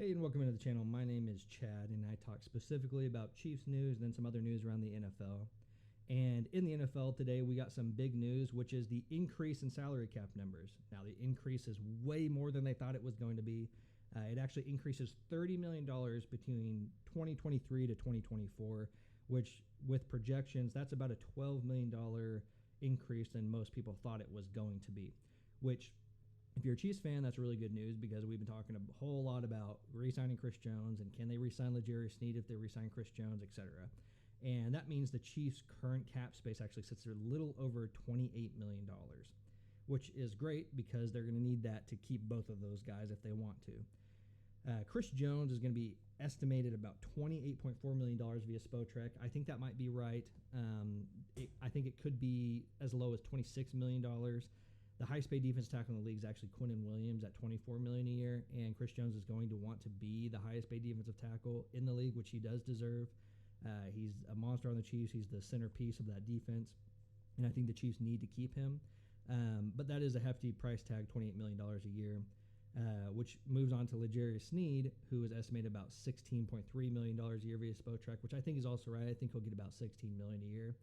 Hey, and welcome into the channel. My name is Chad, and I talk specifically about Chiefs news and then some other news around the NFL. And in the NFL today, we got some big news, which is the increase in salary cap numbers. Now, the increase is way more than they thought it was going to be. It actually increases $30 million between 2023 to 2024, which with projections, that's about a $12 million increase than most people thought it was going to be, which if you're a Chiefs fan, that's really good news because we've been talking a whole lot about re-signing Chris Jones and can they re-sign Sneed if they re-sign Chris Jones, etc. And that means the Chiefs' current cap space actually sits at a little over $28 million, which is great because they're going to need that to keep both of those guys if they want to. Chris Jones is going to be estimated about $28.4 million via Spotrek. I think that might be right. I think it could be as low as $26 million. The highest paid defense tackle in the league is actually Quinnen Williams at $24 million a year, and Chris Jones is going to want to be the highest paid defensive tackle in the league, which he does deserve. He's a monster on the Chiefs. He's the centerpiece of that defense, and I think the Chiefs need to keep him. But that is a hefty price tag, $28 million a year, which moves on to Sneed, who is estimated about $16.3 million a year via Spotrek, which I think is also right. I think he'll get about $16 million a year.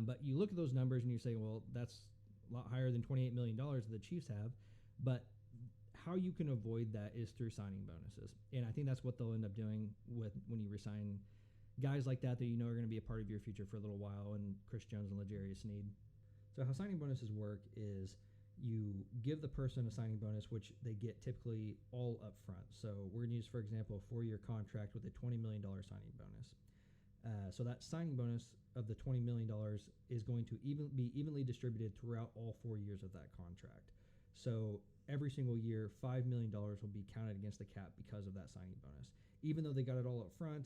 But you look at those numbers and you say, well, that's a lot higher than $28 million that the Chiefs have, but how you can avoid that is through signing bonuses. And I think that's what they'll end up doing when you resign guys like that you know are going to be a part of your future for a little while, and Chris Jones and Sneed. So how signing bonuses work is you give the person a signing bonus, which they get typically all up front. So we're going to use, for example, a 4-year contract with a $20 million signing bonus. So that signing bonus of the $20 million is going to be evenly distributed throughout all 4 years of that contract. So every single year, $5 million will be counted against the cap because of that signing bonus. Even though they got it all up front,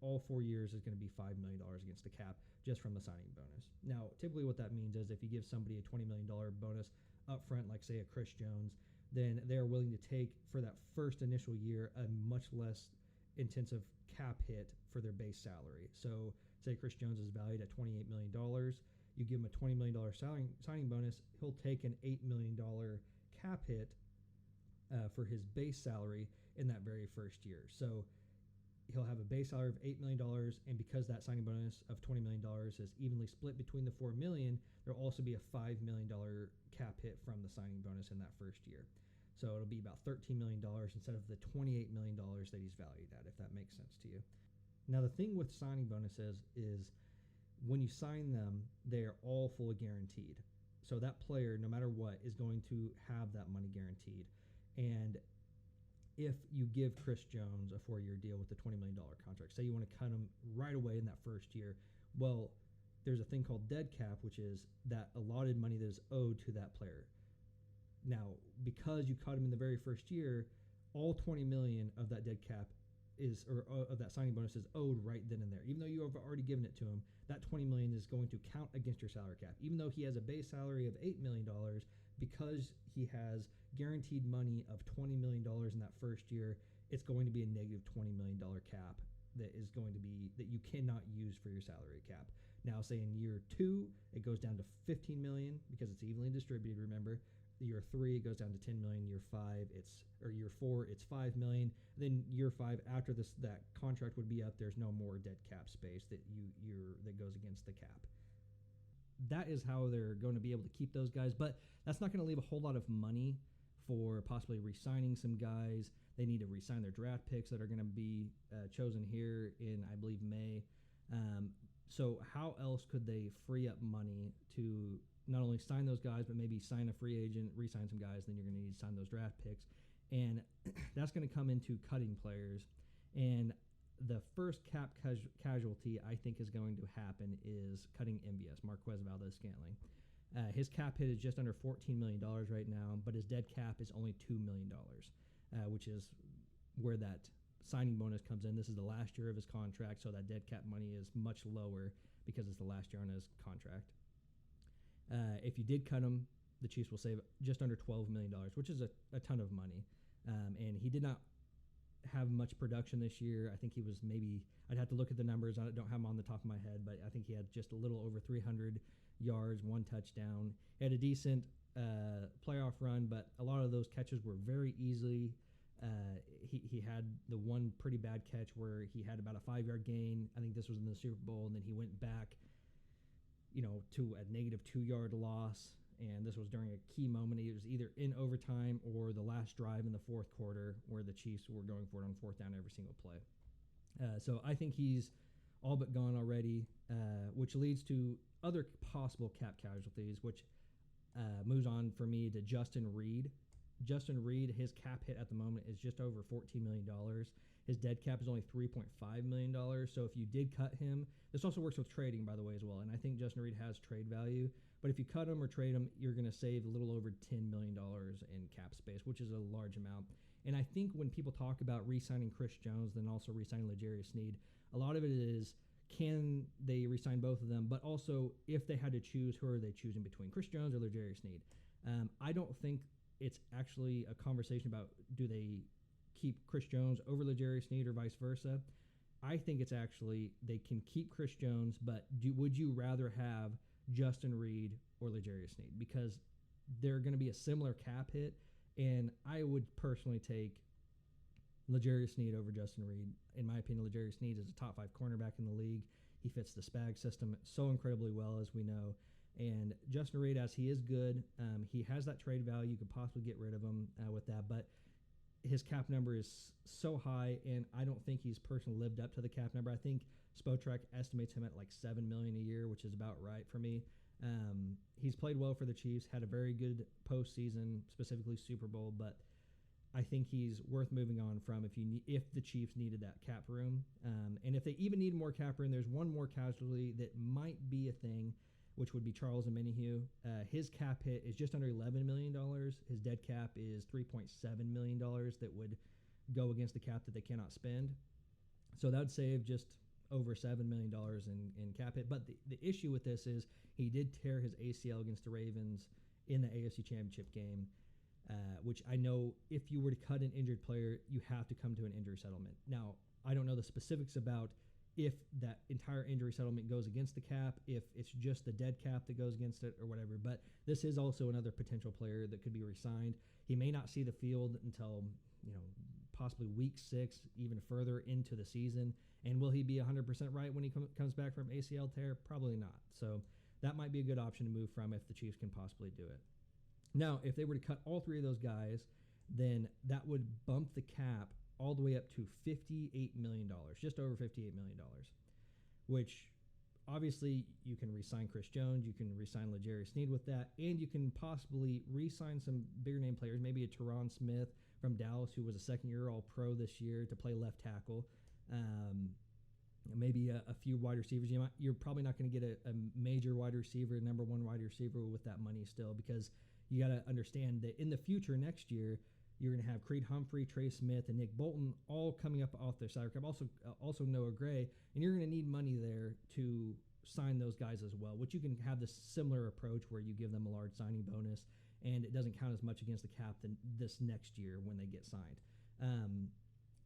all 4 years is going to be $5 million against the cap just from the signing bonus. Now, typically what that means is if you give somebody a $20 million bonus up front, like say a Chris Jones, then they're willing to take for that first initial year a much less intensive cap hit for their base salary. So say Chris Jones is valued at $28 million. You give him a $20 million signing bonus. He'll take an $8 million cap hit for his base salary in that very first year. So he'll have a base salary of $8 million, and because that signing bonus of $20 million is evenly split between the $4 million, there'll also be a $5 million cap hit from the signing bonus in that first year. So it'll be about $13 million instead of the $28 million that he's valued at, if that makes sense to you. Now, the thing with signing bonuses is when you sign them, they are all fully guaranteed. So that player, no matter what, is going to have that money guaranteed. And if you give Chris Jones a 4-year deal with a $20 million contract, say you want to cut him right away in that first year, well, there's a thing called dead cap, which is that allotted money that is owed to that player. Now, because you cut him in the very first year, all $20 million of that dead cap of that signing bonus is owed right then and there. Even though you have already given it to him, that $20 million is going to count against your salary cap. Even though he has a base salary of $8 million, because he has guaranteed money of $20 million in that first year, it's going to be a negative $20 million cap that you cannot use for your salary cap. Now, say in year 2, it goes down to $15 million because it's evenly distributed, remember. Year 3, it goes down to $10 million. Year 4, it's $5 million. Then year 5, after that contract would be up, there's no more dead cap space that goes against the cap. That is how they're going to be able to keep those guys, but that's not going to leave a whole lot of money for possibly re-signing some guys. They need to re-sign their draft picks that are going to be chosen here in, I believe, May. So how else could they free up money to not only sign those guys, but maybe sign a free agent, re-sign some guys, then you're going to need to sign those draft picks. And that's going to come into cutting players. And the first cap casualty I think is going to happen is cutting MVS, Marquez Valdez-Scantling. His cap hit is just under $14 million right now, but his dead cap is only $2 million, which is where that signing bonus comes in. This is the last year of his contract, so that dead cap money is much lower because it's the last year on his contract. If you did cut him, the Chiefs will save just under $12 million, which is a ton of money. And he did not have much production this year. I think he was I'd have to look at the numbers. I don't have them on the top of my head, but I think he had just a little over 300 yards, 1 touchdown. He had a decent playoff run, but a lot of those catches were very easily He had the one pretty bad catch where he had about a 5-yard gain. I think this was in the Super Bowl, and then he went back, to a negative 2-yard loss. And this was during a key moment. It was either in overtime or the last drive in the fourth quarter where the Chiefs were going for it on fourth down every single play. So I think he's all but gone already, which leads to other possible cap casualties, which moves on for me to Justin Reed. Justin Reed, his cap hit at the moment is just over $14 million. His dead cap is only $3.5 million. So if you did cut him, this also works with trading, by the way, as well. And I think Justin Reed has trade value. But if you cut him or trade him, you're going to save a little over $10 million in cap space, which is a large amount. And I think when people talk about re-signing Chris Jones, then also re-signing Sneed, a lot of it is, can they re-sign both of them? But also, if they had to choose, who are they choosing between, Chris Jones or Sneed? I don't think it's actually a conversation about do they keep Chris Jones over Sneed or vice versa. I think it's actually they can keep Chris Jones, but would you rather have Justin Reed or Sneed? Because they're going to be a similar cap hit, and I would personally take Sneed over Justin Reed. In my opinion, Sneed is a top 5 cornerback in the league. He fits the SPAG system so incredibly well, as we know. And Justin Reed, as he is good, he has that trade value. You could possibly get rid of him with that, but his cap number is so high, and I don't think he's personally lived up to the cap number. I think Spotrac estimates him at like $7 million a year, which is about right for me. He's played well for the Chiefs, had a very good postseason, specifically Super Bowl, but I think he's worth moving on from if the Chiefs needed that cap room. And if they even need more cap room, there's one more casualty that might be a thing, which would be Charles Omenihu. His cap hit is just under $11 million. His dead cap is $3.7 million that would go against the cap that they cannot spend. So that would save just over $7 million in cap hit. But the issue with this is he did tear his ACL against the Ravens in the AFC Championship game, which I know if you were to cut an injured player, you have to come to an injury settlement. Now, I don't know the specifics about if that entire injury settlement goes against the cap, if it's just the dead cap that goes against it or whatever. But this is also another potential player that could be re-signed. He may not see the field until, possibly week 6, even further into the season. And will he be 100% right when he comes back from ACL tear? Probably not. So that might be a good option to move from if the Chiefs can possibly do it. Now, if they were to cut all 3 of those guys, then that would bump the cap all the way up to $58 million, just over $58 million, which obviously you can re-sign Chris Jones, you can re-sign Sneed with that, and you can possibly re-sign some bigger name players, maybe a Teron Smith from Dallas, who was a second-year All-Pro this year to play left tackle, maybe a few wide receivers. You're probably not going to get a major wide receiver, number 1 wide receiver with that money still, because you got to understand that in the future next year, you're going to have Creed Humphrey, Trey Smith, and Nick Bolton all coming up off their salary cap. Also Noah Gray, and you're going to need money there to sign those guys as well, which you can have this similar approach where you give them a large signing bonus, and it doesn't count as much against the cap than this next year when they get signed.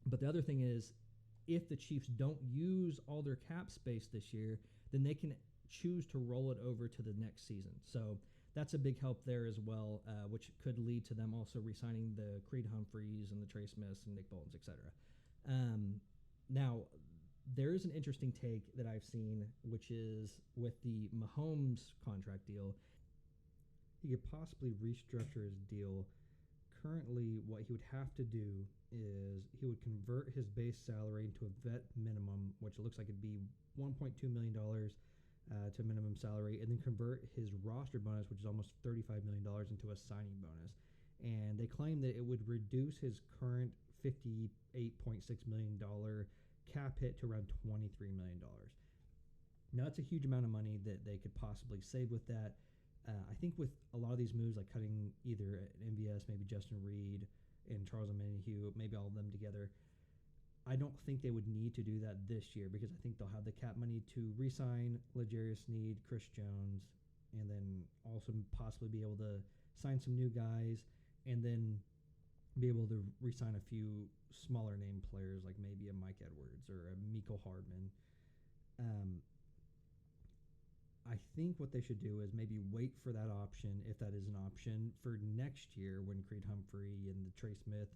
But the other thing is, if the Chiefs don't use all their cap space this year, then they can choose to roll it over to the next season. So that's a big help there as well, which could lead to them also re-signing the Creed Humphreys and the Trey Smiths and Nick Boltons, etc. Now, there is an interesting take that I've seen, which is with the Mahomes contract deal. He could possibly restructure his deal. Currently, what he would have to do is he would convert his base salary into a vet minimum, which looks like it'd be $1.2 million to minimum salary, and then convert his roster bonus, which is almost $35 million, into a signing bonus. And they claim that it would reduce his current $58.6 million cap hit to around $23 million. Now, that's a huge amount of money that they could possibly save with that. I think with a lot of these moves, like cutting either an MVS, maybe Justin Reed, and Charles Omenihu, maybe all of them together, I don't think they would need to do that this year, because I think they'll have the cap money to re-sign Sneed, Chris Jones, and then also possibly be able to sign some new guys, and then be able to re-sign a few smaller name players like maybe a Mike Edwards or a Mecole Hardman. I think what they should do is maybe wait for that option, if that is an option, for next year when Creed Humphrey and the Trey Smith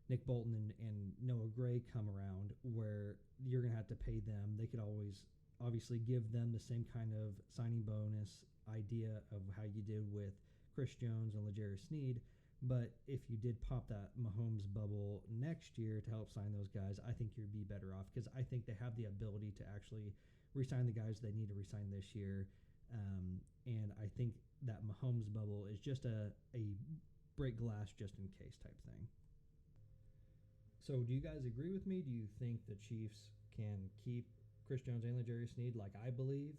Nick Bolton and Noah Gray come around, where you're going to have to pay them. They could always obviously give them the same kind of signing bonus idea of how you did with Chris Jones and Sneed. But if you did pop that Mahomes bubble next year to help sign those guys, I think you'd be better off, because I think they have the ability to actually re-sign the guys they need to re-sign this year. And I think that Mahomes bubble is just a break glass just in case type thing. So do you guys agree with me? Do you think the Chiefs can keep Chris Jones and Sneed like I believe,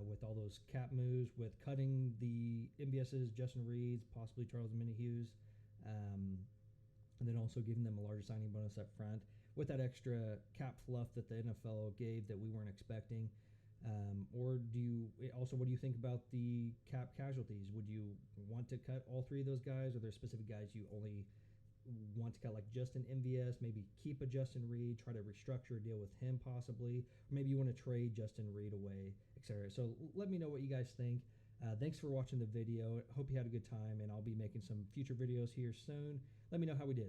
with all those cap moves, with cutting the MBS's, Justin Reeds, possibly Charles Minihughes, and then also giving them a larger signing bonus up front with that extra cap fluff that the NFL gave that we weren't expecting? Or what do you think about the cap casualties? Would you want to cut all three of those guys? Or are there specific guys you only want to cut, like Justin MVS, maybe keep a Justin Reed, try to restructure a deal with him possibly, or maybe you want to trade Justin Reed away, etc. So let me know what you guys think. Thanks for watching the video. Hope you had a good time, and I'll be making some future videos here soon. Let me know how we did.